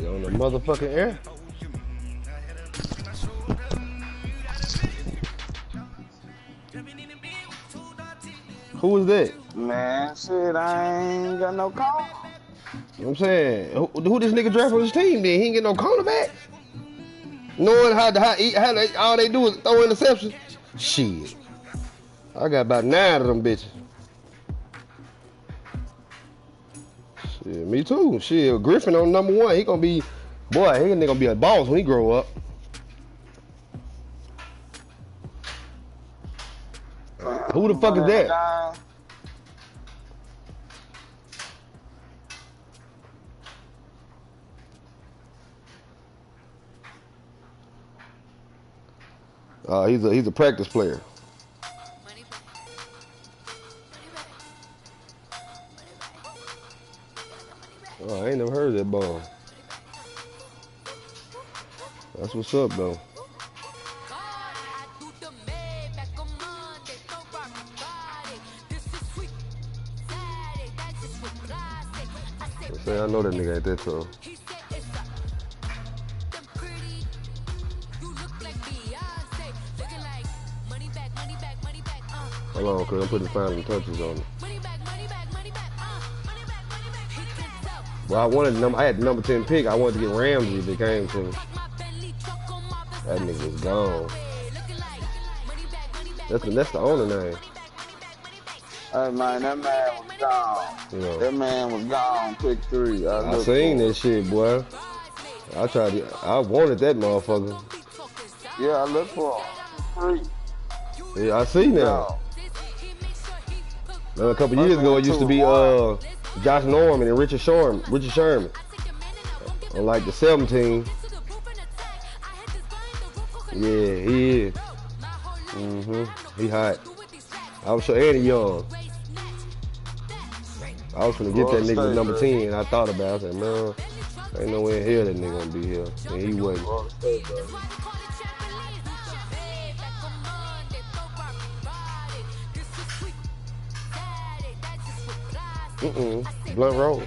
on the motherfucking air. Who was that? Man, shit, I ain't got no call. You know what I'm saying? Who this nigga draft on his team then? He ain't get no cornerback? Knowing how all they do is throw interceptions? Shit. I got about 9 of them bitches. Shit, me too. Shit, Griffin on #1. He gonna be, boy, he gonna be a boss when he grow up. Who the fuck is that? He's a practice player. Oh, I ain't never heard of that ball. That's what's up though. I know that nigga ain't that tough. Hold on, cause I'm putting final touches on it. Well, I had the number 10 pick. I wanted to get Ramsey if it came to me. That nigga was gone. That's the owner name. Hey man, that man was gone. You know, that man was gone. Pick 3. I seen that shit, boy. I wanted that motherfucker. Yeah, I looked for him. 3. Yeah, I seen that. A couple years ago, it used to be Josh Norman and Richard Sherman. On like the 17. Yeah, he is. He hot. I was sure, and he young. I was gonna get that nigga number 10. I thought about it. I said, man, ain't no way in hell that nigga gonna be here. And he wasn't. Blunt roll.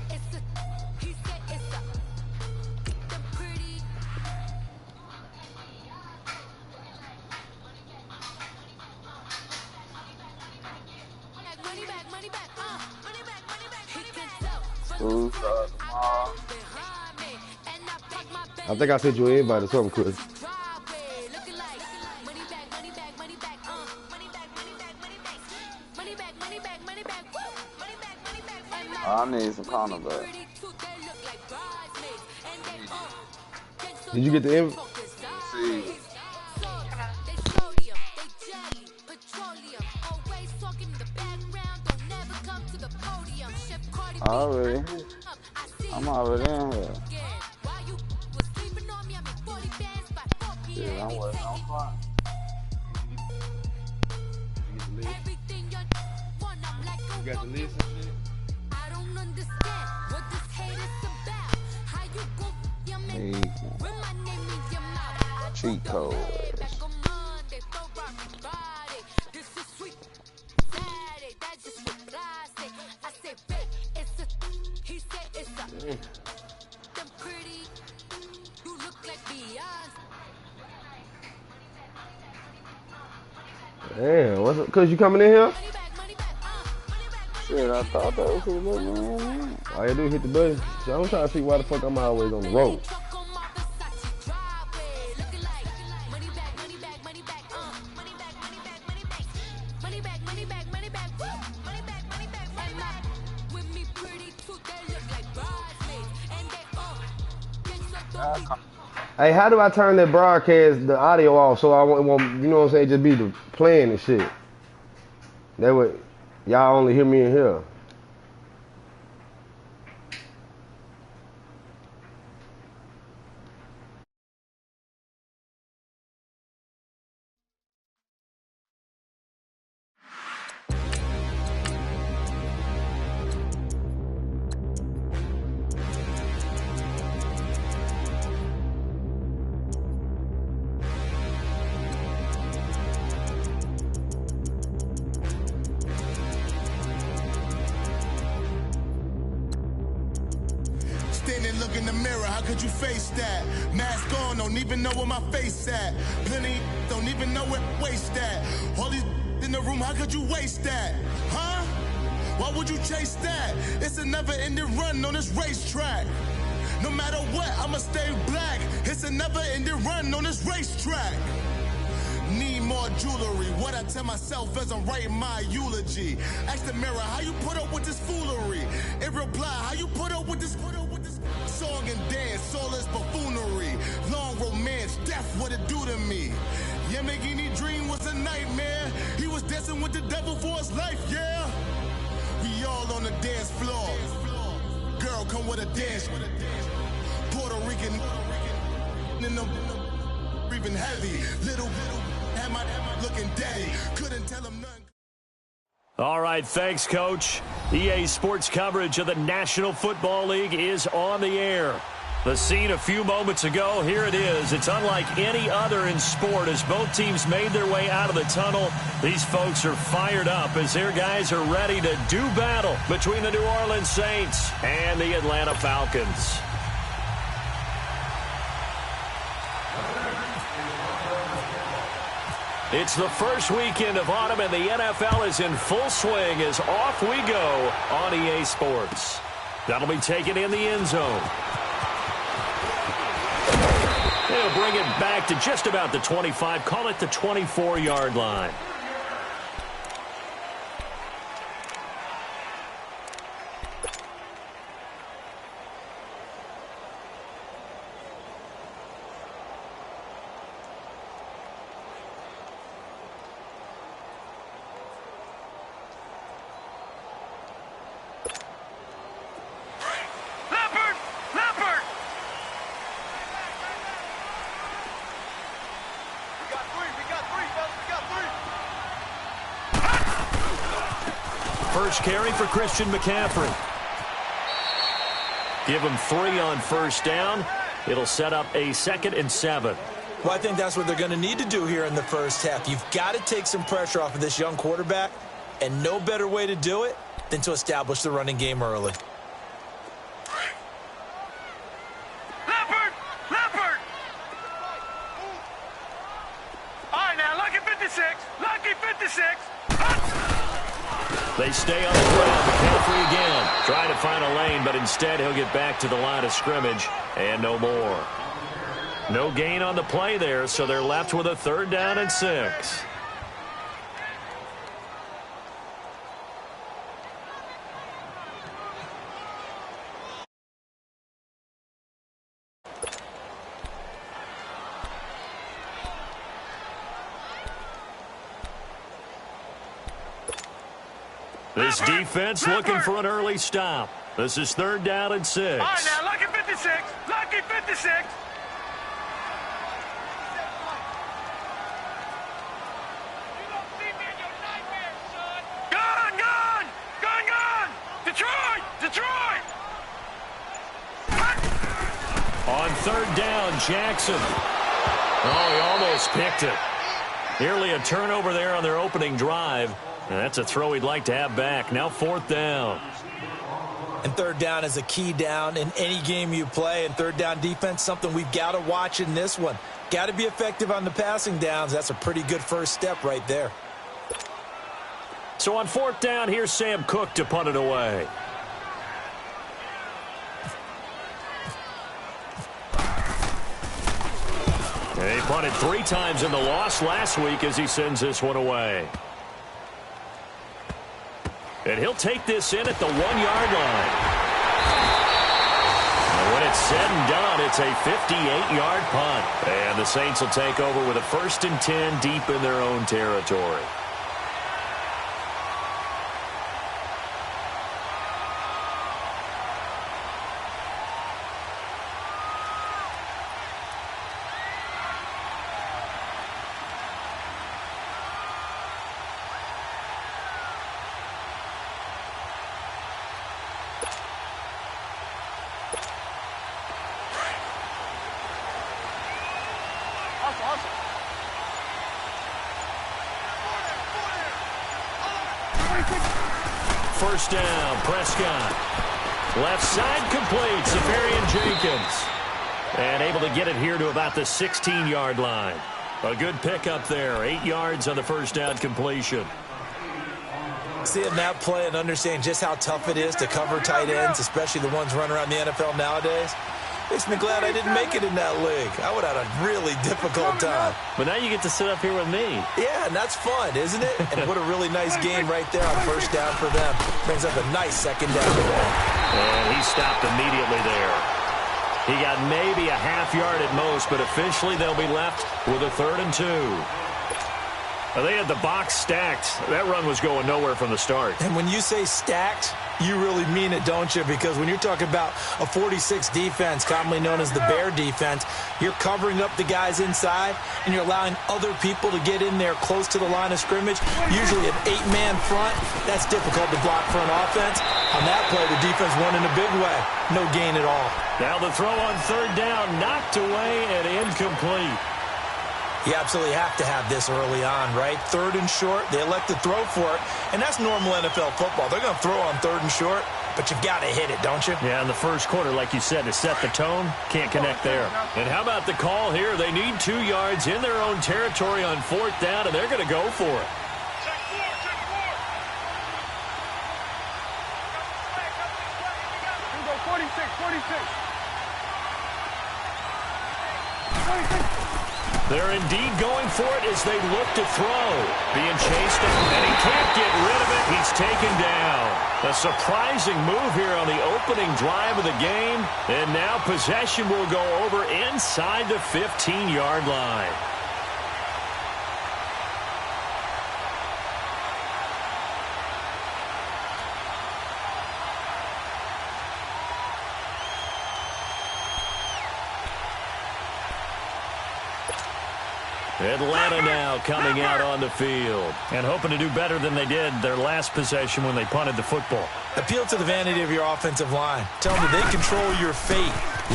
I think I sent you an invite or something, Chris. I need some cornerback. Did you get the invite? See. I'm already in here. Yeah, I'm waiting on fun. You got the list and shit? Cheat code. Damn, what's up? Cause you coming in here? Shit, I thought that was his little man. All you do is hit the button. So I'm trying to see why the fuck I'm always on the road. Hey, how do I turn that broadcast, the audio off, so I won't, you know what I'm saying, just be the playing and shit? That way, y'all only hear me in here. and look in the mirror, how could you face that? Mask on, don't even know where my face at. Plenty don't even know where waste at. All these in the room, how could you waste that? Huh? Why would you chase that? It's a never-ending run on this racetrack. No matter what, I'ma stay black. It's a never-ending run on this racetrack. Need more jewelry. What I tell myself as I'm writing my eulogy. Ask the mirror, how you put up with this foolery? In reply, how you put up with this song and dance, soulless buffoonery. Long romance, death, what it do to me? Yamagini dream was a nightmare. He was dancing with the devil for his life, yeah. We all on the dance floor. Girl, come with a dance. Puerto Rican in the breathing heavy. Little had my looking daddy. Couldn't tell him nothing. All right, thanks, Coach. EA Sports coverage of the National Football League is on the air. The scene a few moments ago, here it is. It's unlike any other in sport as both teams made their way out of the tunnel. These folks are fired up as their guys are ready to do battle between the New Orleans Saints and the Atlanta Falcons. It's the first weekend of autumn, and the NFL is in full swing as off we go on EA Sports. That'll be taken in the end zone. They'll bring it back to just about the 25, call it the 24-yard line. First carry for Christian McCaffrey. Give him 3 on first down. It'll set up a 2nd and 7. Well, I think that's what they're going to need to do here in the first half. You've got to take some pressure off of this young quarterback, and no better way to do it than to establish the running game early. Leopard! All right, now, lucky 56. Lucky 56. They stay on the ground. McCaffrey again. Trying to find a lane, but instead he'll get back to the line of scrimmage and no more. No gain on the play there, so they're left with a 3rd down and 6. This defense looking for an early stop. This is 3rd down and 6. All right, now, lucky 56. Lucky 56. Gun! Detroit! On 3rd down, Jackson. Oh, he almost picked it. Nearly a turnover there on their opening drive. And that's a throw he'd like to have back. Now 4th down. And 3rd down is a key down in any game you play. And 3rd down defense, something we've got to watch in this one. Got to be effective on the passing downs. That's a pretty good first step right there. So on 4th down, here's Sam Cook to punt it away. And he punted 3 times in the loss last week as he sends this one away. And he'll take this in at the 1-yard line. And when it's said and done, it's a 58-yard punt. And the Saints will take over with a 1st and 10 deep in their own territory. First down, Prescott. Left side complete. Safarian Jenkins. And able to get it here to about the 16-yard line. A good pickup there. 8 yards on the first down completion. Seeing that play and understanding just how tough it is to cover tight ends, especially the ones running around the NFL nowadays, makes me glad I didn't make it in that league. I would have had a really difficult time. But now you get to sit up here with me. Yeah, and that's fun, isn't it? And what a really nice game right there on first down for them. Brings up a nice second down for them. And he stopped immediately there. He got maybe a half yard at most, but officially they'll be left with a 3rd and 2. They had the box stacked. That run was going nowhere from the start. And when you say stacked, you really mean it, don't you? Because when you're talking about a 46 defense, commonly known as the Bear defense, you're covering up the guys inside, and you're allowing other people to get in there close to the line of scrimmage, usually an 8-man front. That's difficult to block for an offense. On that play, the defense won in a big way. No gain at all. Now the throw on 3rd down, knocked away and incomplete. You absolutely have to have this early on, right? 3rd and short, they elect to throw for it, and that's normal NFL football. They're going to throw on 3rd and short, but you've got to hit it, don't you? Yeah, in the first quarter, like you said, to set the tone, can't connect there. And how about the call here? They need 2 yards in their own territory on 4th down, and they're going to go for it. Check 4. Here we go, 46. They're indeed going for it as they look to throw. Being chased, and he can't get rid of it. He's taken down. A surprising move here on the opening drive of the game. And now possession will go over inside the 15-yard line. Atlanta now coming out on the field and hoping to do better than they did their last possession when they punted the football. Appeal to the vanity of your offensive line. Tell them that they control your fate.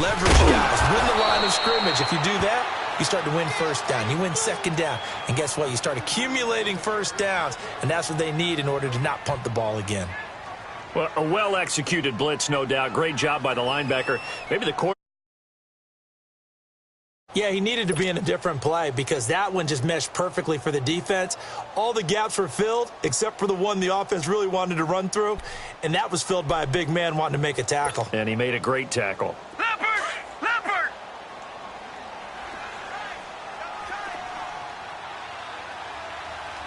Leverage guys. Win the line of scrimmage. If you do that, you start to win first down. You win 2nd down. And guess what? You start accumulating first downs, and that's what they need in order to not punt the ball again. Well, a well-executed blitz, no doubt. Great job by the linebacker. Maybe the quarterback. Yeah, he needed to be in a different play because that one just meshed perfectly for the defense. All the gaps were filled except for the one the offense really wanted to run through, and that was filled by a big man wanting to make a tackle. And he made a great tackle. Leopard! Leopard!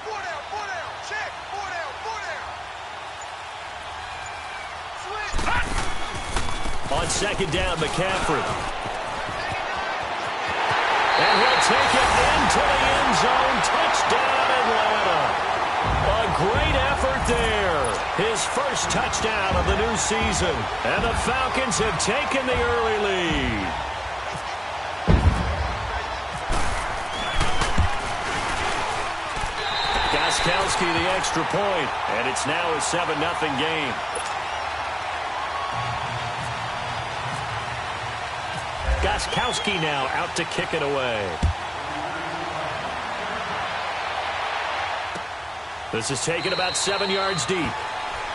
4 down, check, 4 down. On 2nd down, McCaffrey. And he'll take it into the end zone. Touchdown, Atlanta. A great effort there. His first touchdown of the new season. And the Falcons have taken the early lead. Gostkowski the extra point. And it's now a 7-0 game. Gostkowski now out to kick it away. This is taken about 7 yards deep.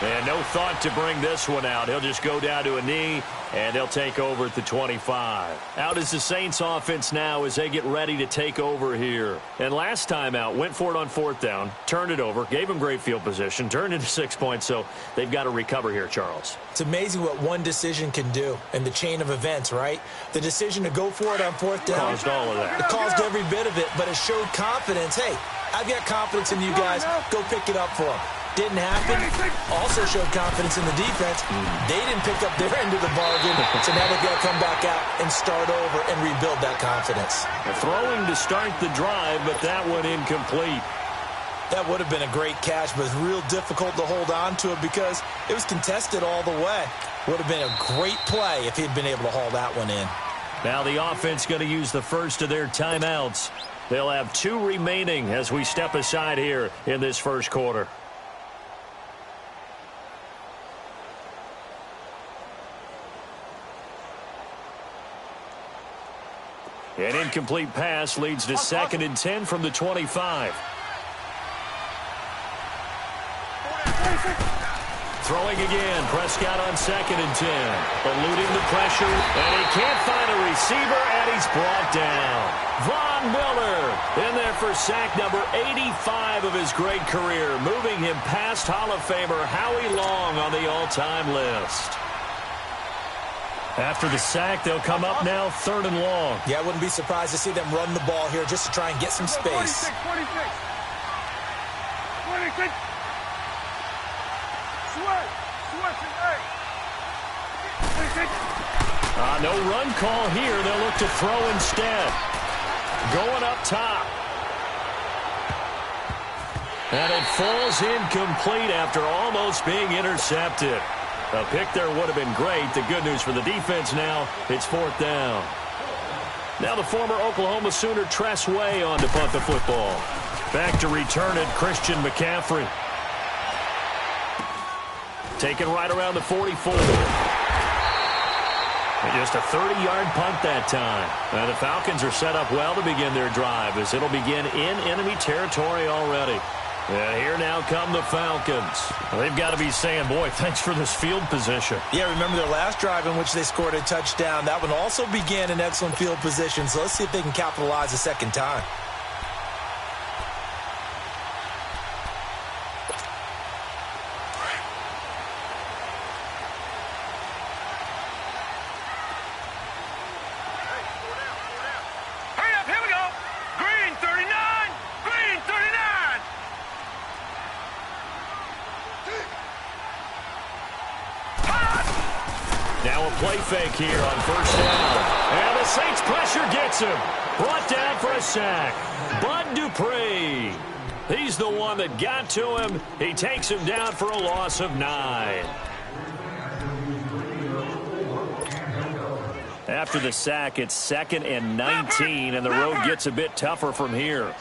And no thought to bring this one out. He'll just go down to a knee, and they'll take over at the 25. Out is the Saints offense now as they get ready to take over here. And last time out, went for it on 4th down, turned it over, gave them great field position, turned into 6 points, so they've got to recover here, Charles. It's amazing what one decision can do in the chain of events, right? The decision to go for it on 4th down. Caused all of that. It caused every bit of it, but it showed confidence. Hey, I've got confidence in you guys. Go pick it up for them. Didn't happen. Also showed confidence in the defense. They didn't pick up their end of the bargain, so now they've got to come back out and start over and rebuild that confidence. Throwing to start the drive, but that one incomplete. That would have been a great catch, but it's real difficult to hold on to it because it was contested all the way. Would have been a great play if he'd been able to haul that one in. Now the offense going to use the first of their timeouts. They'll have 2 remaining as we step aside here in this first quarter. An incomplete pass leads to 2nd and 10 from the 25. Throwing again. Prescott on 2nd and 10. Eluding the pressure. And he can't find a receiver, and he's brought down. Von Miller in there for sack number 85 of his great career, moving him past Hall of Famer Howie Long on the all-time list. After the sack, they'll come up now 3rd and long. Yeah, I wouldn't be surprised to see them run the ball here just to try and get some space. 26. No run call here. They'll look to throw instead. Going up top. And it falls incomplete after almost being intercepted. A pick there would have been great. The good news for the defense now, it's 4th down. Now the former Oklahoma Sooner Tress Way on to punt the football. Back to return it, Christian McCaffrey. Taken right around the 44. And just a 30-yard punt that time. Now the Falcons are set up well to begin their drive as it'll begin in enemy territory already. And here now come the Falcons. They've got to be saying, boy, thanks for this field position. Yeah, remember their last drive in which they scored a touchdown. That one also began in excellent field position, so let's see if they can capitalize a second time. Play fake here on 1st down. And the Saints pressure gets him. Brought down for a sack. Bud Dupree. He's the one that got to him. He takes him down for a loss of 9. After the sack, it's 2nd and 19, and the road gets a bit tougher from here.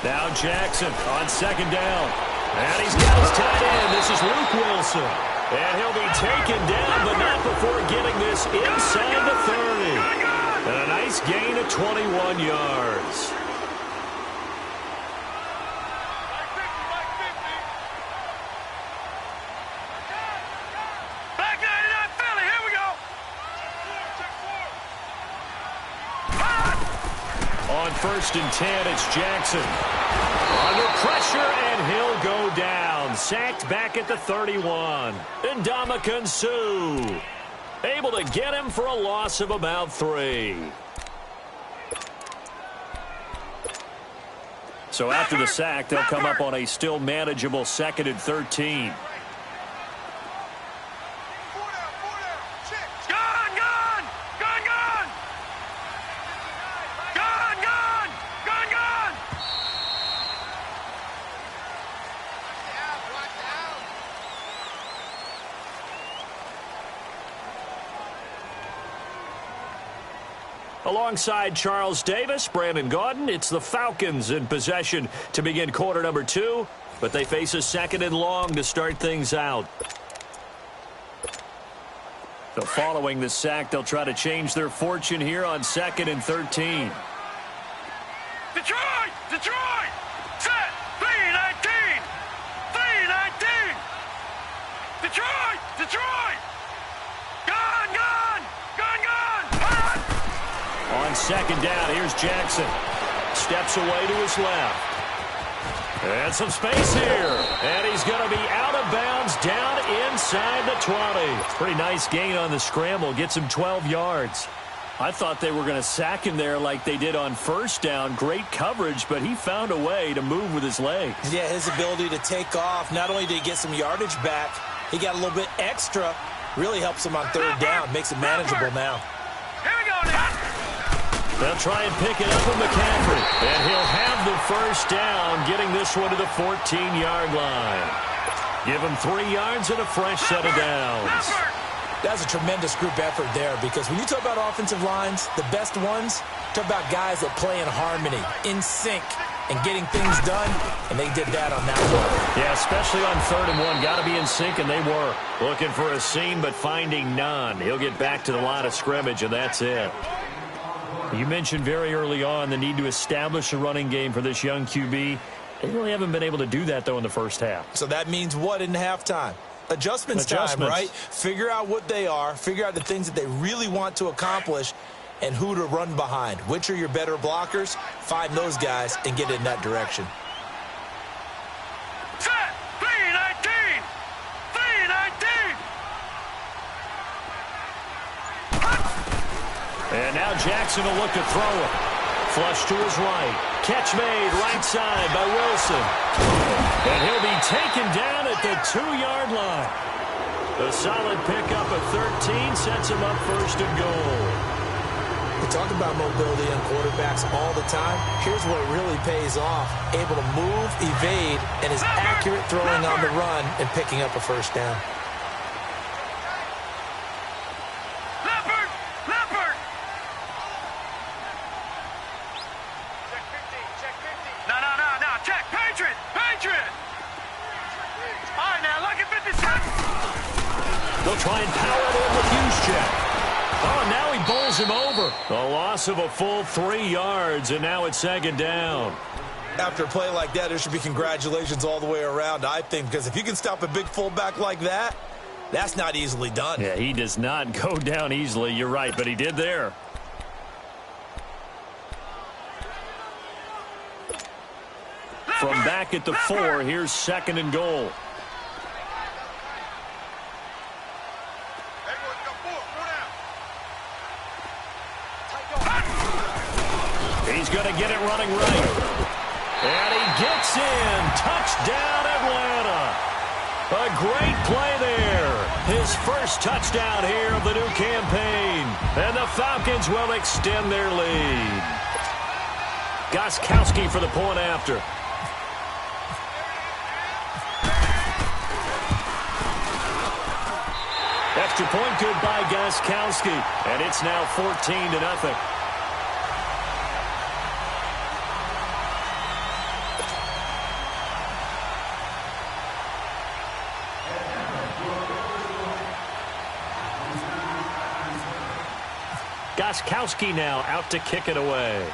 Now Jackson on 2nd down. And he's got his tight end. This is Luke Wilson. And he'll be taken down, but not before getting this inside the 30. And a nice gain of 21 yards. Back 99 Philly, here we go. On 1st and 10, it's Jackson. Under pressure, and he'll go down. Sacked back at the 31. And Ndamukong Suh able to get him for a loss of about 3. So after the sack, they'll come up on a still manageable 2nd and 13. Alongside Charles Davis, Brandon Gaudin, it's the Falcons in possession to begin quarter number 2, but they face a 2nd and long to start things out. So following the sack, they'll try to change their fortune here on 2nd and 13. Detroit! Detroit! Set! 3-19! 3-19! Detroit! Detroit! Gone! Gone! Gone! Gone! Hot! On 2nd down, here's Jackson. Steps away to his left. And some space here. And he's going to be out of bounds down inside the 20. Pretty nice gain on the scramble. Gets him 12 yards. I thought they were going to sack him there like they did on 1st down. Great coverage, but he found a way to move with his legs. Yeah, his ability to take off. Not only did he get some yardage back, he got a little bit extra. Really helps him on 3rd down. Makes it manageable now. Here we go now. They'll try and pick it up with McCaffrey. And he'll have the 1st down, getting this one to the 14-yard line. Give him 3 yards and a fresh set of downs. That's a tremendous group effort there, because when you talk about offensive lines, the best ones, talk about guys that play in harmony, in sync, and getting things done, and they did that on that one. Yeah, especially on 3rd and 1. Got to be in sync, and they were. Looking for a seam, but finding none. He'll get back to the line of scrimmage, and that's it. You mentioned very early on the need to establish a running game for this young QB. They really haven't been able to do that, though, in the first half. So that means what in halftime? Adjustments time, right? Figure out what they are, figure out the things that they really want to accomplish, and who to run behind. Which are your better blockers? Find those guys and get in that direction. Set! 3-19! 3-19! And now Jackson will look to throw it. Flush to his right. Catch made right side by Wilson. And he'll be taken down at the 2-yard line. A solid pickup of 13 sets him up first and goal. We talk about mobility on quarterbacks all the time. Here's what really pays off. Able to move, evade, and is accurate throwing on the run and picking up a first down. Leopard! Leopard! Check 15, check 15. No. Check. Patriot! Patriot! All right, now, look at 56. They'll try and power it in with Juszczyk. Oh, now he bowls him over. A loss of a full 3 yards, and now it's second down. After a play like that, there should be congratulations all the way around, I think, because if you can stop a big fullback like that, that's not easily done. Yeah, he does not go down easily. You're right, but he did there. From back at the 4, here's second and goal. He's going to get it running right. And he gets in. Touchdown, Atlanta. A great play there. His first touchdown here of the new campaign. And the Falcons will extend their lead. Gostkowski for the point after. Extra point good by Gostkowski. And it's now 14-0. Gostkowski now out to kick it away.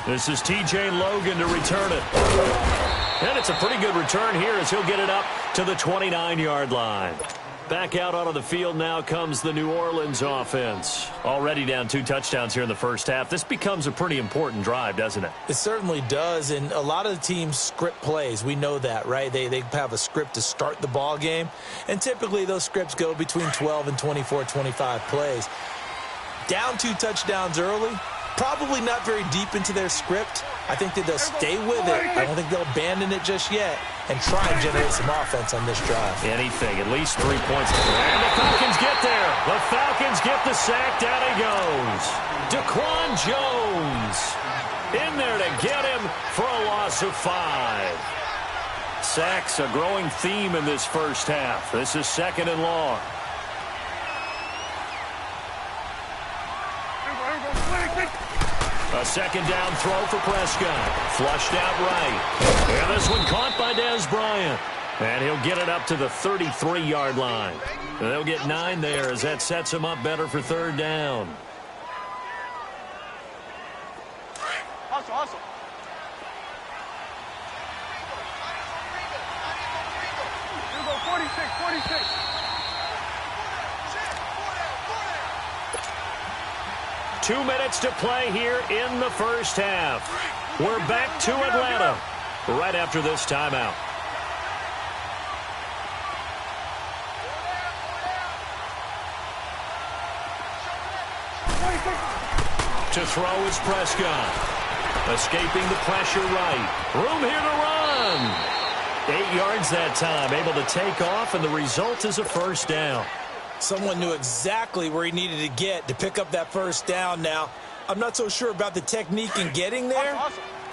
This is T.J. Logan to return it. And it's a pretty good return here as he'll get it up to the 29-yard line. Back out onto the field now comes the New Orleans offense. Already down 2 touchdowns here in the first half. This becomes a pretty important drive, doesn't it? It certainly does, and a lot of the teams script plays. We know that, right? They have a script to start the ball game, and typically those scripts go between 12 and 24, 25 plays. Down 2 touchdowns early, probably not very deep into their script. I think that they'll stay with it. I don't think they'll abandon it just yet and try and generate some offense on this drive. Anything, at least 3 points. And the Falcons get there. The Falcons get the sack. Down he goes. Daquan Jones in there to get him for a loss of 5. Sacks a growing theme in this first half. This is second and long. A second down throw for Prescott. Flushed out right. And this one caught by Dez Bryant. And he'll get it up to the 33-yard line. And they'll get 9 there as that sets him up better for third down. Hustle. You go 46. 2 minutes to play here in the first half. We're back to Atlanta right after this timeout. To throw is Prescott. Escaping the pressure right. Room here to run. 8 yards that time. Able to take off, and the result is a first down. Someone knew exactly where he needed to get to pick up that first down now. I'm not so sure about the technique in getting there,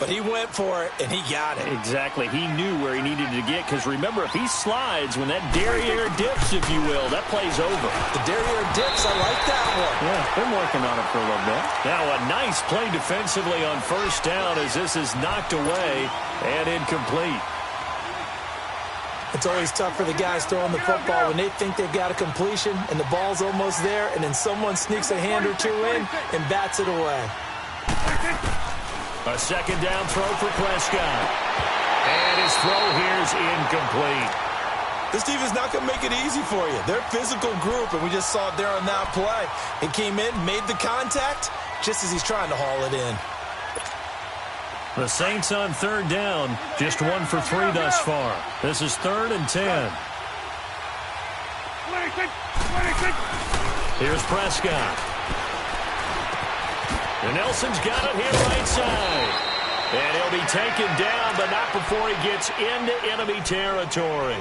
but he went for it, and he got it. Exactly. He knew where he needed to get, because remember, if he slides, when that derriere dips, if you will, that play's over. The derriere dips, I like that one. Yeah, been working on it for a little bit. Now a nice play defensively on first down as this is knocked away and incomplete. It's always tough for the guys throwing the football when they think they've got a completion and the ball's almost there, and then someone sneaks a hand or two in and bats it away. A second down throw for Prescott. And his throw here is incomplete. This defense is not going to make it easy for you. They're a physical group, and we just saw it there on that play. It came in, made the contact, just as he's trying to haul it in. The Saints on third down, just 1 for 3 thus far. This is 3rd and 10. Here's Prescott. And Nelson's got it here right side. And he'll be taken down, but not before he gets into enemy territory.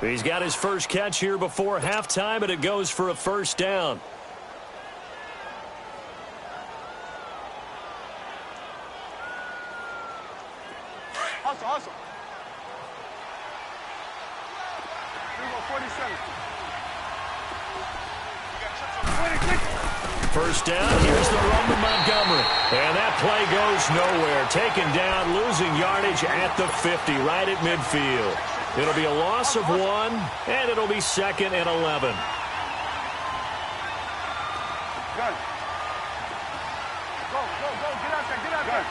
He's got his first catch here before halftime, and it goes for a first down. Hustle. Here we go, 47. First down, here's the run to Montgomery. And that play goes nowhere. Taken down, losing yardage at the 50, right at midfield. It'll be a loss of 1, and it'll be 2nd and 11. Good. Go, get out there.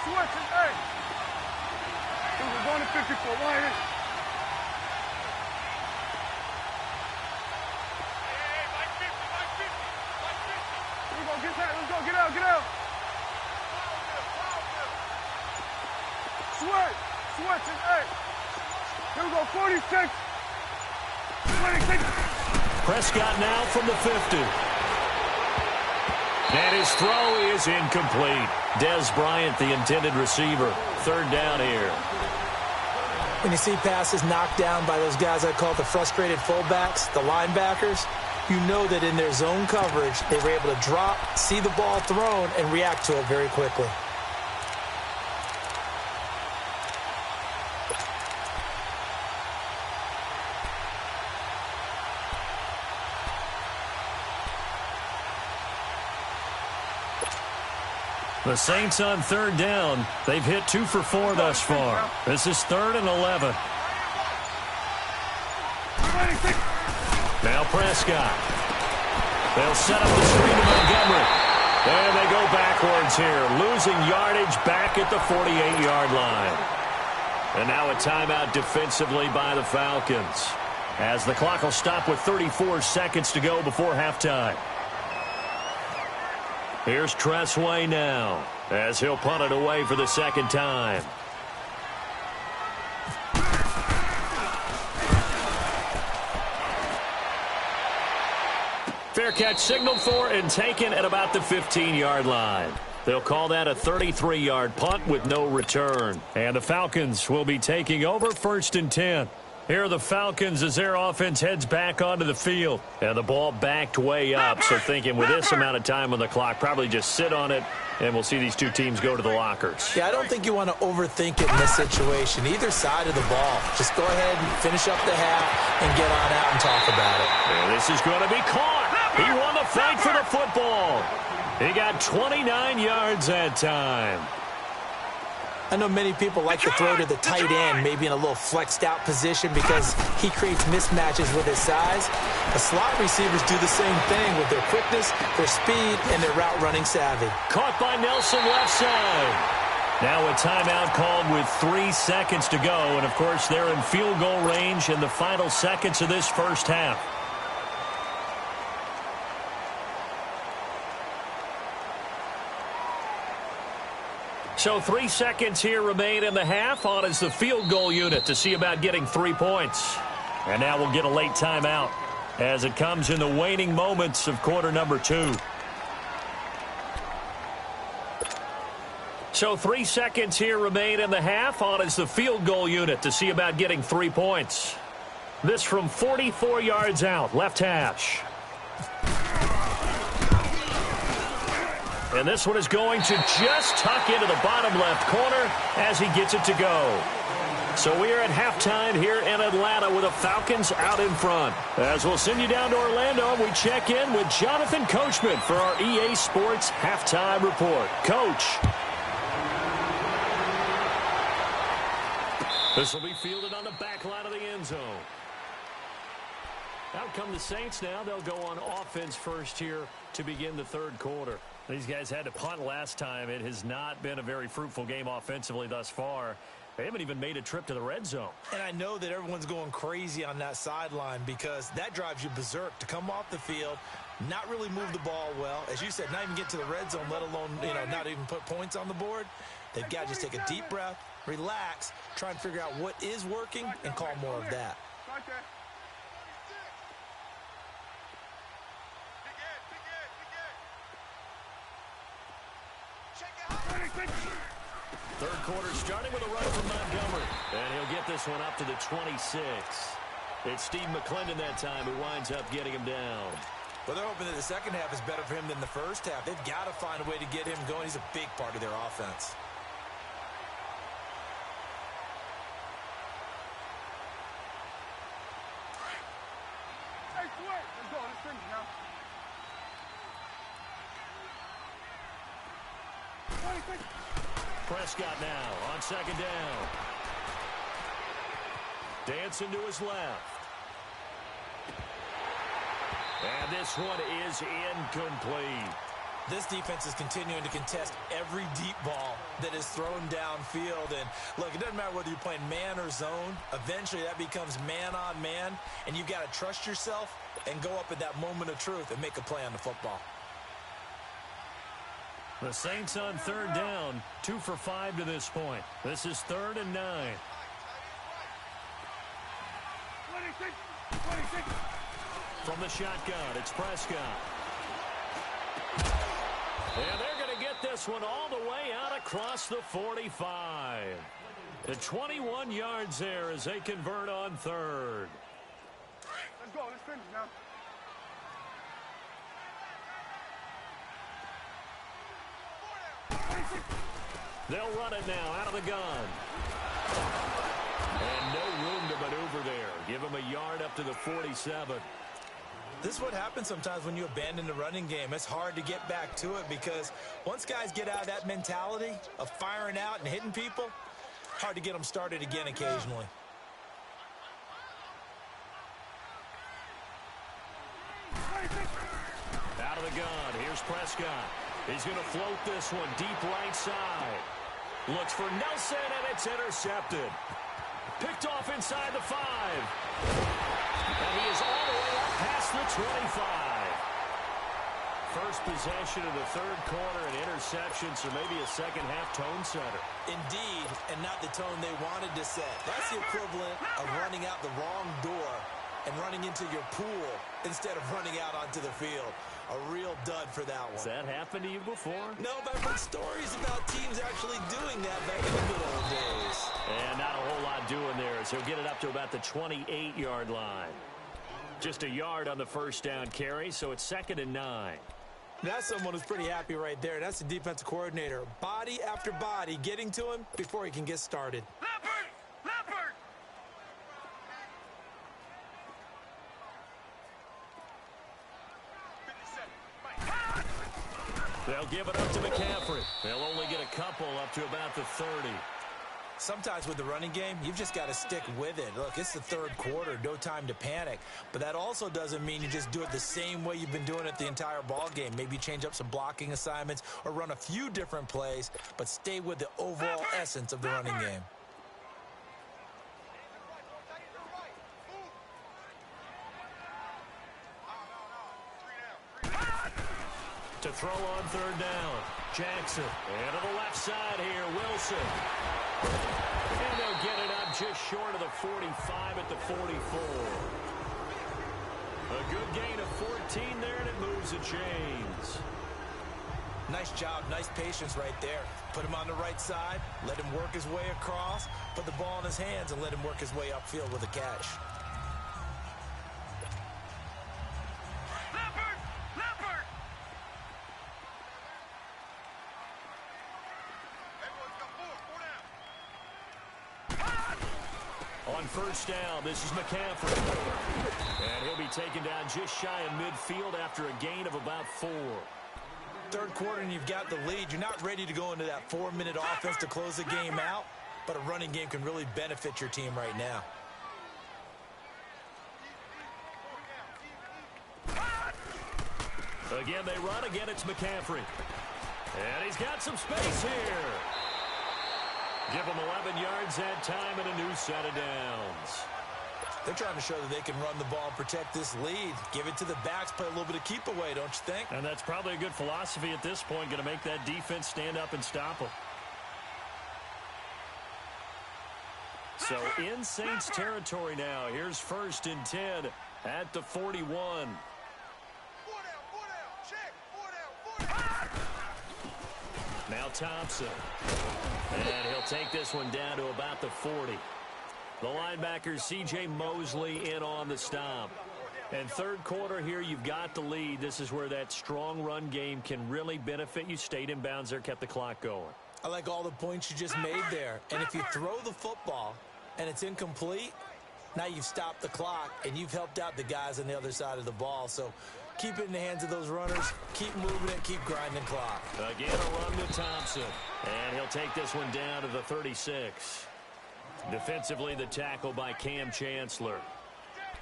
Switch, hey. We're going to 54, line in. Let's go, get out. Switch, hey. Here we go, 46. 26. Prescott now from the 50. And his throw is incomplete. Des Bryant, the intended receiver. 3rd down here. When you see passes knocked down by those guys I call the frustrated fullbacks, the linebackers, you know that in their zone coverage, they were able to drop, see the ball thrown, and react to it very quickly. The Saints on 3rd down. They've hit 2 for 4 thus far. This is 3rd and 11. Now Prescott. They'll set up the screen to Montgomery. And they go backwards here, losing yardage back at the 48-yard line. And now a timeout defensively by the Falcons, as the clock will stop with 34 seconds to go before halftime. Here's Tressway now, as he'll punt it away for the 2nd time. Fair catch signaled for and taken at about the 15-yard line. They'll call that a 33-yard punt with no return. And the Falcons will be taking over 1st and 10. Here are the Falcons as their offense heads back onto the field. And the ball backed way up, so thinking with this amount of time on the clock, probably just sit on it, and we'll see these two teams go to the lockers. Yeah, I don't think you want to overthink it in this situation. Either side of the ball. Just go ahead and finish up the half and get on out and talk about it. And this is going to be caught. He won the fight for the football. He got 29 yards that time. I know many people like to throw to the tight end, maybe in a little flexed out position because he creates mismatches with his size. The slot receivers do the same thing with their quickness, their speed, and their route running savvy. Caught by Nelson left side. Now a timeout called with 3 seconds to go. And, of course, they're in field goal range in the final seconds of this first half. So 3 seconds here remain in the half. On is the field goal unit to see about getting 3 points. And now we'll get a late timeout as it comes in the waning moments of quarter number 2. So 3 seconds here remain in the half. On is the field goal unit to see about getting 3 points. This from 44 yards out, left hash. And this one is going to just tuck into the bottom left corner as he gets it to go. So we are at halftime here in Atlanta with the Falcons out in front. As we'll send you down to Orlando, we check in with Jonathan Coachman for our EA Sports Halftime Report. Coach. This will be fielded on the back line of the end zone. Out come the Saints now. They'll go on offense first here to begin the third quarter. These guys had to punt last time. It has not been a very fruitful game offensively thus far. They haven't even made a trip to the red zone. And I know that everyone's going crazy on that sideline because that drives you berserk to come off the field, not really move the ball well. As you said, not even get to the red zone, let alone, not even put points on the board. They've got to just take a deep breath, relax, try and figure out what is working and call more of that. Third quarter starting with a run from Montgomery. And he'll get this one up to the 26. It's Steve McClendon that time who winds up getting him down. Well, they're hoping that the second half is better for him than the first half. They've got to find a way to get him going. He's a big part of their offense. Prescott now on second down. Dancing to his left. And this one is incomplete. This defense is continuing to contest every deep ball that is thrown downfield. And, look, it doesn't matter whether you're playing man or zone. Eventually, that becomes man-on-man, and you've got to trust yourself and go up at that moment of truth and make a play on the football. The Saints on third down, 2 for 5 to this point. This is 3rd and 9. 26. From the shotgun, it's Prescott. And they're going to get this one all the way out across the 45. The 21 yards there as they convert on third. Let's go. Let's finish now. They'll run it now out of the gun. And no room to maneuver there. Give him a yard up to the 47. This is what happens sometimes when you abandon the running game. It's hard to get back to it because once guys get out of that mentality of firing out and hitting people, hard to get them started again occasionally. Out of the gun. Here's Prescott. He's going to float this one deep right side. Looks for Nelson, and it's intercepted. Picked off inside the 5. And he is all the way up past the 25. First possession of the third quarter, and interception, so maybe a second-half tone setter. Indeed, and not the tone they wanted to set. That's the equivalent of running out the wrong door and running into your pool instead of running out onto the field. A real dud for that one. Has that happened to you before? No, but I've heard stories about teams actually doing that back in the good old days. And not a whole lot doing there as he'll get it up to about the 28-yard line. Just a yard on the first down carry, so it's 2nd and 9. That's someone who's pretty happy right there. That's the defensive coordinator. Body after body getting to him before he can get started. Leopard! They'll give it up to McCaffrey. They'll only get a couple up to about the 30. Sometimes with the running game, you've just got to stick with it. Look, it's the third quarter, no time to panic. But that also doesn't mean you just do it the same way you've been doing it the entire ball game. Maybe change up some blocking assignments or run a few different plays, but stay with the overall essence of the running game. To throw on third down, Jackson. And to the left side here, Wilson. And they'll get it up just short of the 45 at the 44. A good gain of 14 there, and it moves the chains. Nice job, nice patience right there. Put him on the right side, let him work his way across, put the ball in his hands, and let him work his way upfield with a catch. On first down, this is McCaffrey. And he'll be taken down just shy of midfield after a gain of about 4. Third quarter and you've got the lead. You're not ready to go into that 4-minute offense to close the game out, but a running game can really benefit your team right now. Again, they run. Again, it's McCaffrey. And he's got some space here. Give him 11 yards that time and a new set of downs. They're trying to show that they can run the ball and protect this lead. Give it to the backs, play a little bit of keep away, don't you think? And that's probably a good philosophy at this point, going to make that defense stand up and stop them. So in Saints territory now. Here's 1st and 10 at the 41. Now Thompson. And he'll take this one down to about the 40. The linebacker, C.J. Mosley, in on the stop. And third quarter here, you've got the lead. This is where that strong run game can really benefit you. Stayed in bounds there, kept the clock going. I like all the points you just made there. And if you throw the football and it's incomplete, now you've stopped the clock and you've helped out the guys on the other side of the ball. So keep it in the hands of those runners. Keep moving it. Keep grinding clock. Again, a run with Thompson. And he'll take this one down to the 36. Defensively, the tackle by Cam Chancellor.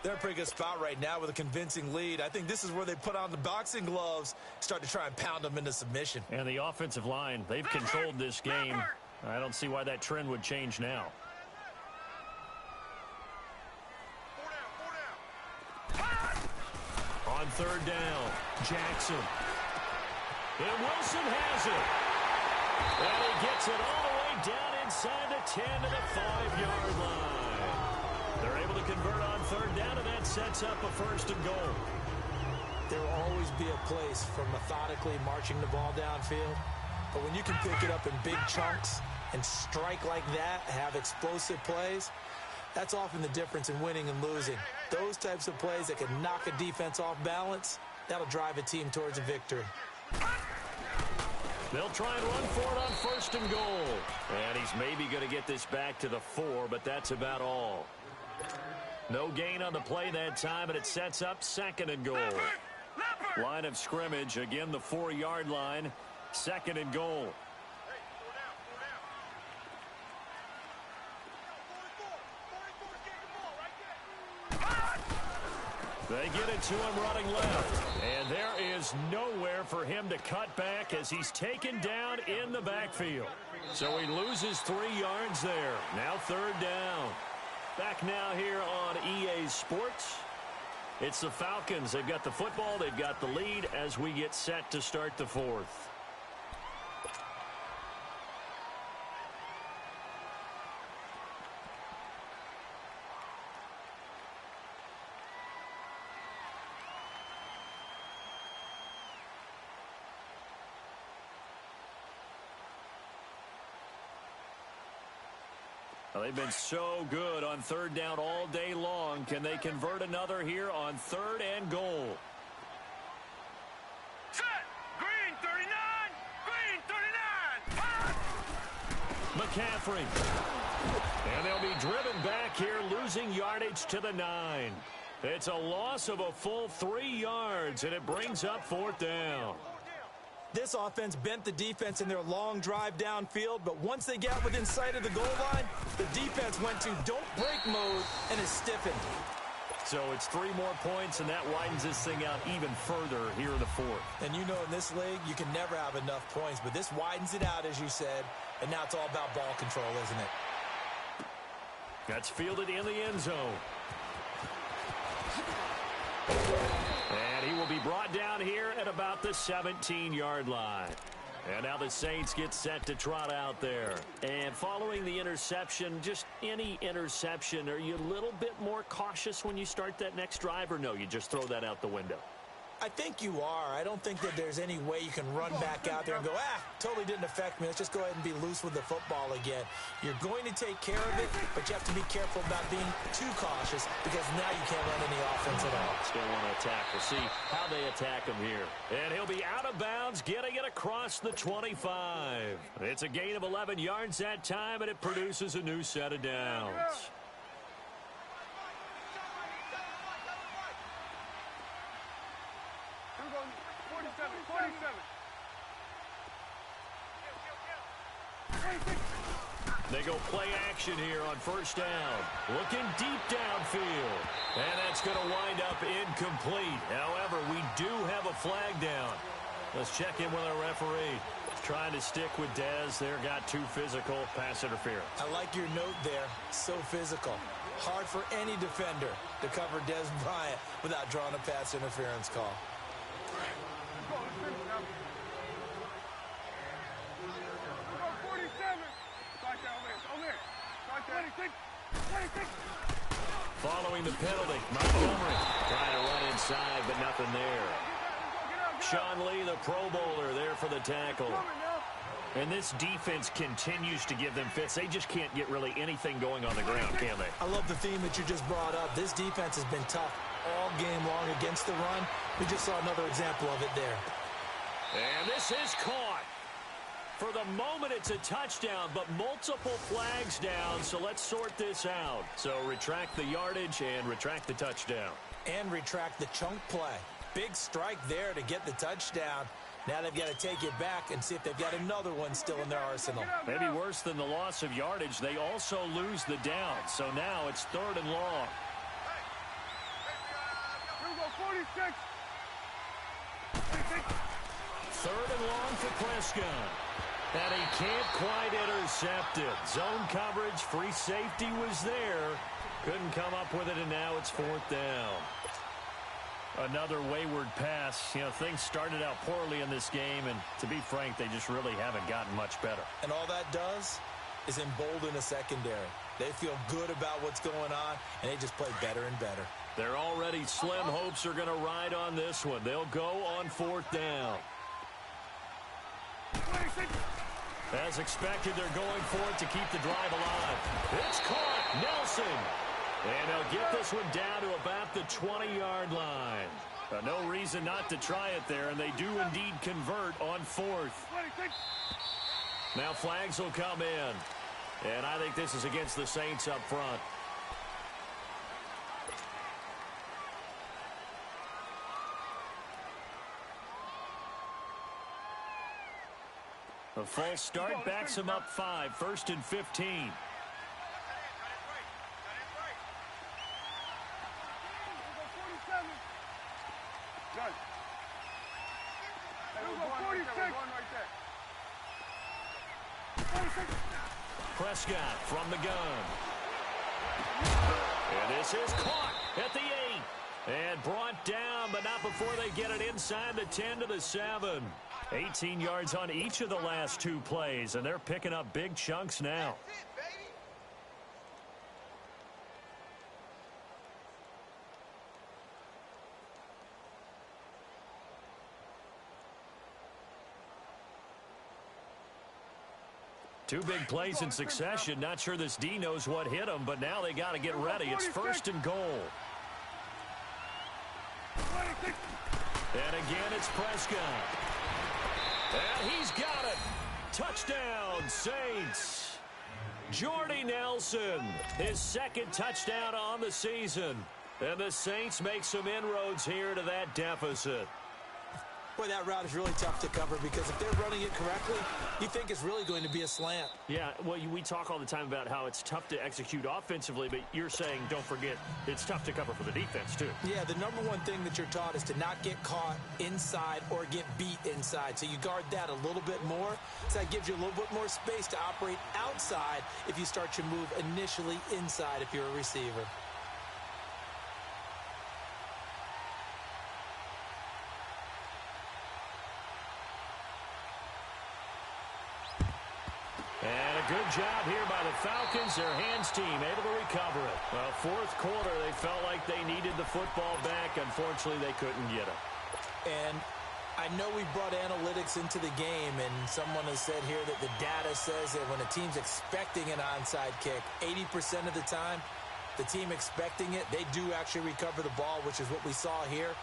They're in a pretty good spot right now with a convincing lead. I think this is where they put on the boxing gloves, start to try and pound them into submission. And the offensive line, they've controlled this game. I don't see why that trend would change now. On third down, Jackson. And Wilson has it. And he gets it all the way down inside the 10 to the 5-yard line. They're able to convert on third down, and that sets up a 1st and goal. There will always be a place for methodically marching the ball downfield. But when you can pick it up in big chunks and strike like that, have explosive plays, that's often the difference in winning and losing. Those types of plays that can knock a defense off balance, that'll drive a team towards a victory. They'll try and run for it on 1st and goal. And he's maybe going to get this back to the 4, but that's about all. No gain on the play that time, and it sets up 2nd and goal. Line of scrimmage, again the 4-yard line, 2nd and goal. They get it to him running left. And there is nowhere for him to cut back as he's taken down in the backfield. So he loses 3 yards there. Now 3rd down. Back now here on EA Sports. It's the Falcons. They've got the football. They've got the lead as we get set to start the 4th. Well, they've been so good on 3rd down all day long. Can they convert another here on 3rd and goal? Set! Green 39! Green 39! McCaffrey. And they'll be driven back here, losing yardage to the 9. It's a loss of a full 3 yards, and it brings up 4th down. This offense bent the defense in their long drive downfield, but once they got within sight of the goal line, the defense went to don't break mode and is stiffened. So it's 3 more points, and that widens this thing out even further here in the 4th. And you know in this league, you can never have enough points, but this widens it out, as you said, and now it's all about ball control, isn't it? That's fielded in the end zone. And he will be brought down here at about the 17-yard line. And now the Saints get set to trot out there. And following the interception, just any interception, are you a little bit more cautious when you start that next drive, or no, you just throw that out the window? I think you are. I don't think that there's any way you can run back out there and go, totally didn't affect me. Let's just go ahead and be loose with the football again. You're going to take care of it, but you have to be careful about being too cautious because now you can't run any offense at all. Still want to attack. We'll see how they attack him here. And he'll be out of bounds, getting it across the 25. It's a gain of 11 yards that time, and it produces a new set of downs. Here we go. 47. 47. 26. They go play action here on first down. Looking deep downfield. And that's going to wind up incomplete. However, we do have a flag down. Let's check in with our referee. Trying to stick with Dez. There got too physical. Pass interference. I like your note there. So physical. Hard for any defender to cover Dez Bryant without drawing a pass interference call. Following the penalty, Montgomery trying to run inside, but nothing there. Sean Lee, the Pro Bowler, there for the tackle. And this defense continues to give them fits. They just can't get really anything going on the ground, can they? I love the theme that you just brought up. This defense has been tough all game long against the run. We just saw another example of it there. And this is caught. For the moment, it's a touchdown, but multiple flags down, so let's sort this out. So retract the yardage and retract the touchdown. And retract the chunk play. Big strike there to get the touchdown. Now they've got to take it back and see if they've got another one still in their arsenal. Maybe worse than the loss of yardage, they also lose the down. So now it's 3rd and long. Here we go, 46. 3rd and long for Prescott. And he can't quite intercept it. Zone coverage, free safety was there. Couldn't come up with it, and now it's 4th down. Another wayward pass. You know, things started out poorly in this game, and to be frank, they just really haven't gotten much better. And all that does is embolden a secondary. They feel good about what's going on, and they just play better and better. Their already slim hopes are going to ride on this one. They'll go on 4th down. As expected, they're going for it to keep the drive alive. It's caught. Nelson. And they'll get this one down to about the 20-yard line. No reason not to try it there, and they do indeed convert on 4th. Now flags will come in. And I think this is against the Saints up front. A false start backs him up 5, 1st and 15. Good. Hey, we're 46. Prescott from the gun. And this is caught at the 8. And brought down, but not before they get it inside the 10 to the 7. 18 yards on each of the last 2 plays, and they're picking up big chunks now. Two big plays in succession. Not sure this D knows what hit him, but now they got to get ready. It's 1st and goal. And again, it's Prescott. And he's got it. Touchdown, Saints. Jordy Nelson, his 2nd touchdown on the season. And the Saints make some inroads here to that deficit. Boy, that route is really tough to cover because if they're running it correctly, you think it's really going to be a slant. Yeah, well, we talk all the time about how it's tough to execute offensively, but you're saying, don't forget, it's tough to cover for the defense, too. Yeah, the number one thing that you're taught is to not get caught inside or get beat inside. So you guard that a little bit more. So that gives you a little bit more space to operate outside if you start your move initially inside if you're a receiver. And a good job here by the Falcons. Their hands team able to recover it. Well, 4th quarter, they felt like they needed the football back. Unfortunately, they couldn't get it. And I know we brought analytics into the game, and someone has said here that the data says that when a team's expecting an onside kick, 80% of the time, the team expecting it, they do actually recover the ball, which is what we saw here.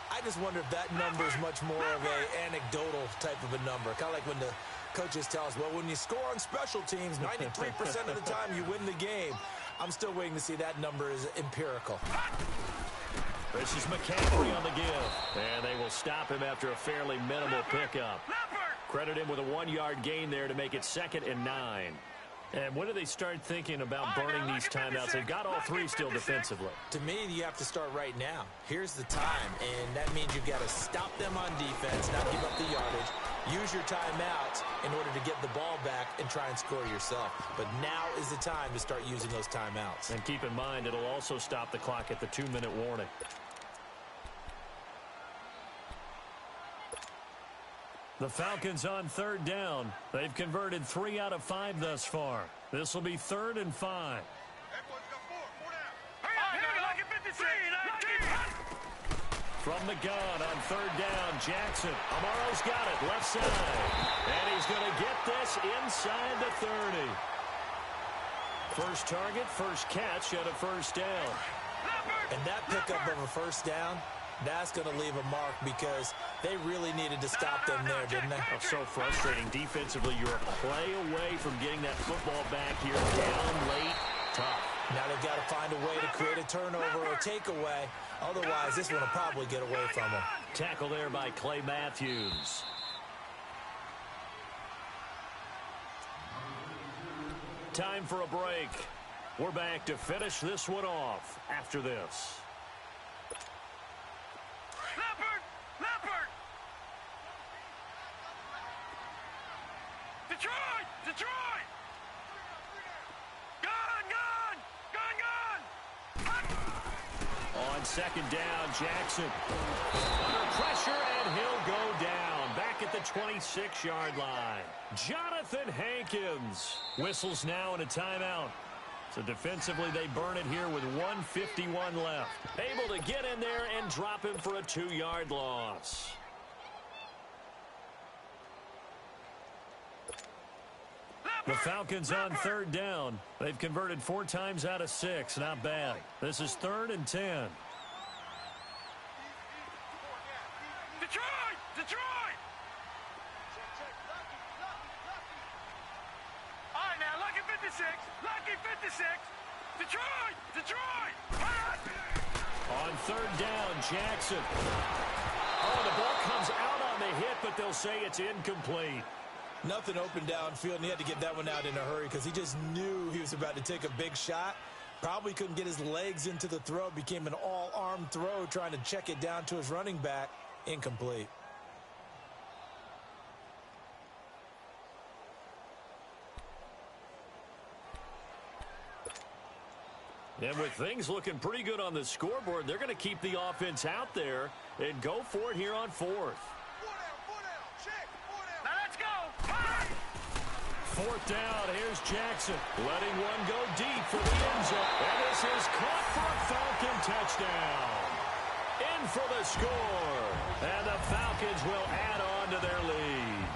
I just wonder if that number is much more of an anecdotal type of a number. Kind of like when the coaches tell us, well, when you score on special teams, 93% of the time you win the game. I'm still waiting to see that number is empirical. This is McCaffrey on the give. And they will stop him after a fairly minimal pickup. Credit him with a 1-yard gain there to make it 2nd and 9. And when do they start thinking about burning these timeouts? They've got all three still defensively. To me, you have to start right now. Here's the time, and that means you've got to stop them on defense, not give up the yardage. Use your timeouts in order to get the ball back and try and score yourself. But now is the time to start using those timeouts. And keep in mind, it'll also stop the clock at the 2-minute warning. The Falcons on 3rd down. They've converted 3 out of 5 thus far. This will be 3rd and 5. From the gun on 3rd down, Jackson. Amaro's got it, left side. And he's going to get this inside the 30. First target, first catch at a first down. And that pickup of a first down, that's going to leave a mark because they really needed to stop them there, didn't they? Oh, so frustrating. Defensively, you're a play away from getting that football back here. Down late, tough. Now they've got to find a way to create a turnover or takeaway. Otherwise, this one will probably get away from them. Tackle there by Clay Matthews. Time for a break. We're back to finish this one off after this. Leopard! Detroit! Gun! On 2nd down, Jackson. Under pressure, and he'll go down. Back at the 26-yard line. Jonathan Hankins whistles now in a timeout. So defensively, they burn it here with 1:51 left. Able to get in there and drop him for a 2-yard loss. The Falcons on 3rd down. They've converted 4 times out of 6. Not bad. This is 3rd and 10. Detroit! All right, now, Lucky 56. Detroit! On 3rd down, Jackson. Oh, the ball comes out on the hit, but they'll say it's incomplete. Nothing open downfield, and he had to get that one out in a hurry because he just knew he was about to take a big shot. Probably couldn't get his legs into the throw. Became an all-arm throw trying to check it down to his running back. Incomplete. And with things looking pretty good on the scoreboard, they're going to keep the offense out there and go for it here on 4th. Now let's go! 4th down, here's Jackson. Letting one go deep for the end zone. And this is caught for a Falcon touchdown. In for the score. And the Falcons will add on to their lead.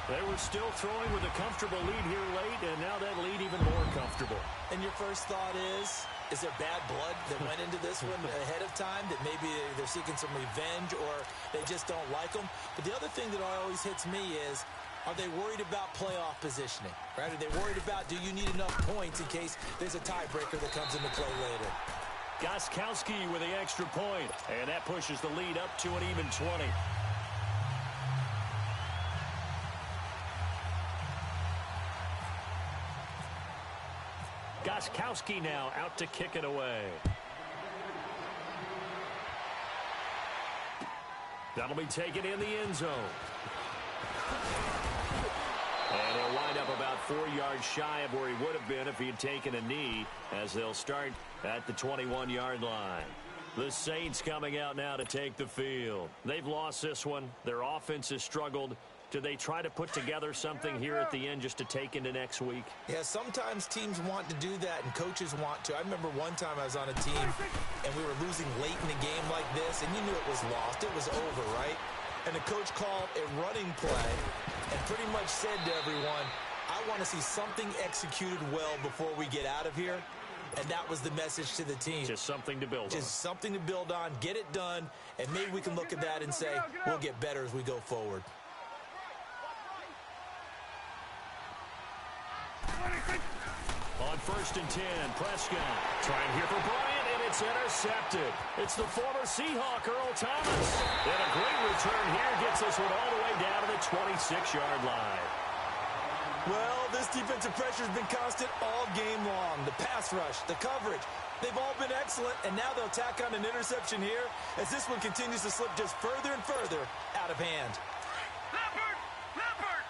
They were still throwing with a comfortable lead here late, and now that lead even more comfortable. And your first thought is there bad blood that went into this one ahead of time, that maybe they're seeking some revenge or they just don't like them? But the other thing that always hits me is, are they worried about playoff positioning? Right? Are they worried about, do you need enough points in case there's a tiebreaker that comes into play later? Gostkowski with the extra point, and that pushes the lead up to an even 20. Gostkowski now out to kick it away. That'll be taken in the end zone. And he'll wind up about 4 yards shy of where he would have been if he had taken a knee, as they'll start at the 21-yard line. The Saints coming out now to take the field. They've lost this one. Their offense has struggled. Do they try to put together something here at the end just to take into next week? Yeah, sometimes teams want to do that and coaches want to. I remember one time I was on a team and we were losing late in a game like this, and you knew it was lost. It was over, right? And the coach called a running play and pretty much said to everyone, I want to see something executed well before we get out of here. And that was the message to the team. Just something to build on. Just something to build on, get it done, and maybe we can look at that and say, we'll get better as we go forward. On 1st and 10, Prescott trying here for Bryant, and it's intercepted. It's the former Seahawk, Earl Thomas. And a great return here gets this one all the way down to the 26-yard line. Well, this defensive pressure has been constant all game long. The pass rush, the coverage, they've all been excellent, and now they'll tack on an interception here as this one continues to slip just further and further out of hand. Leopard! Leopard!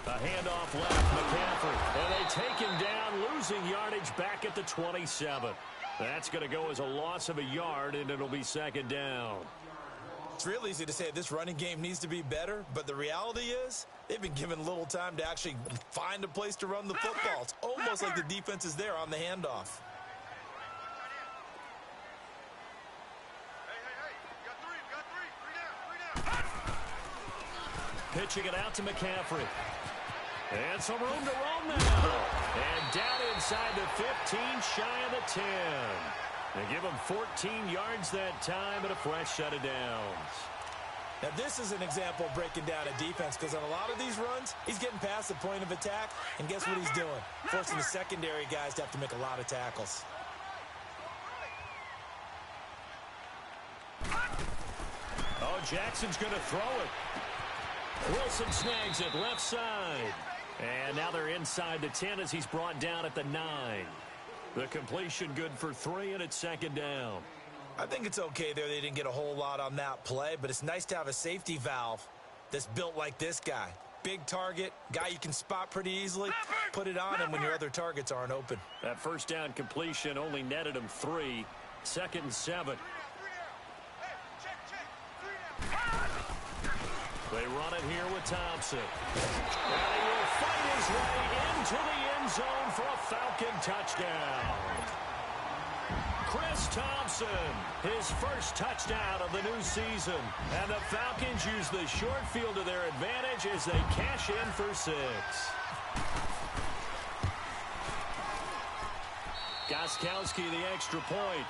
A handoff left, McCaffrey. And they take him down, losing yardage back at the 27. That's going to go as a loss of a yard, and it'll be second down. It's real easy to say this running game needs to be better, but the reality is they've been given little time to actually find a place to run the football. It's almost like the defense is there on the handoff. Pitching it out to McCaffrey. And some room to roam now. And down inside the 15, shy of the 10. They give him 14 yards that time and a fresh set of downs. Now, this is an example of breaking down a defense because on a lot of these runs, he's getting past the point of attack, and guess what he's doing? Forcing the secondary guys to have to make a lot of tackles. Oh, Jackson's going to throw it. Wilson snags it left side. And now they're inside the 10 as he's brought down at the 9. The completion good for 3, and it's second down. I think it's okay there. They didn't get a whole lot on that play, but it's nice to have a safety valve that's built like this guy. Big target, guy you can spot pretty easily. Put it on him when your other targets aren't open. That first down completion only netted him 3. Second and 7. They run it here with Thompson. And he will fight his way into the end zone for a Falcon touchdown. Chris Thompson, his first touchdown of the new season. And the Falcons use the short field to their advantage as they cash in for 6. Gostkowski the extra point.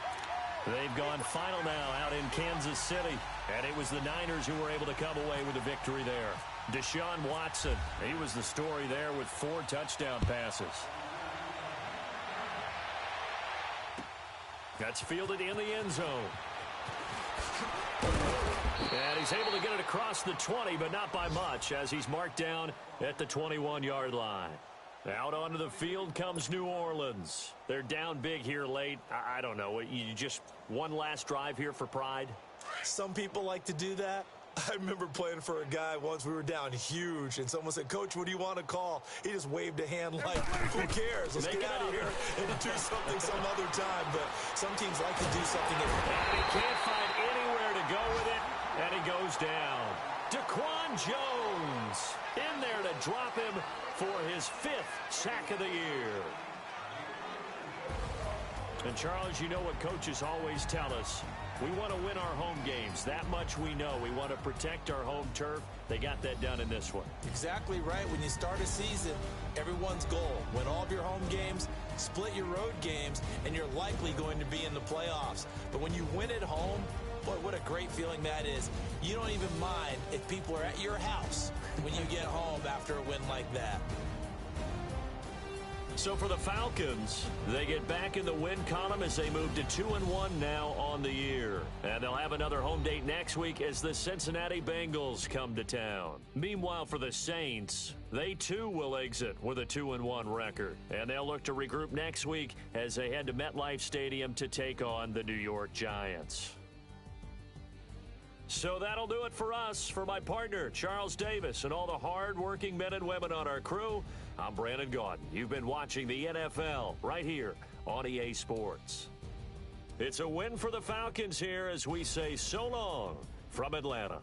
They've gone final now out in Kansas City. And it was the Niners who were able to come away with a victory there. Deshaun Watson, he was the story there with 4 touchdown passes. That's fielded in the end zone. And he's able to get it across the 20, but not by much, as he's marked down at the 21-yard line. Out onto the field comes New Orleans. They're down big here late. I don't know. You just one last drive here for pride? Some people like to do that. I remember playing for a guy once. We were down huge, and someone said, "Coach, what do you want to call?" He just waved a hand like, who cares? Let's get out of here and do something some other time. But some teams like to do something. And he can't find anywhere to go with it, and he goes down. Daquan Jones in there to drop him for his 5th sack of the year. And, Charles, you know what coaches always tell us. We want to win our home games. That much we know. We want to protect our home turf. They got that done in this one. Exactly right. When you start a season, everyone's goal, win all of your home games, split your road games, and you're likely going to be in the playoffs. But when you win at home, boy, what a great feeling that is. You don't even mind if people are at your house when you get home after a win like that. So for the Falcons, they get back in the win column as they move to 2-1 now on the year. And they'll have another home date next week as the Cincinnati Bengals come to town. Meanwhile, for the Saints, they too will exit with a 2-1 record. And they'll look to regroup next week as they head to MetLife Stadium to take on the New York Giants. So that'll do it for us. For my partner, Charles Davis, and all the hard-working men and women on our crew, I'm Brandon Gaudin. You've been watching the NFL right here on EA Sports. It's a win for the Falcons here as we say so long from Atlanta.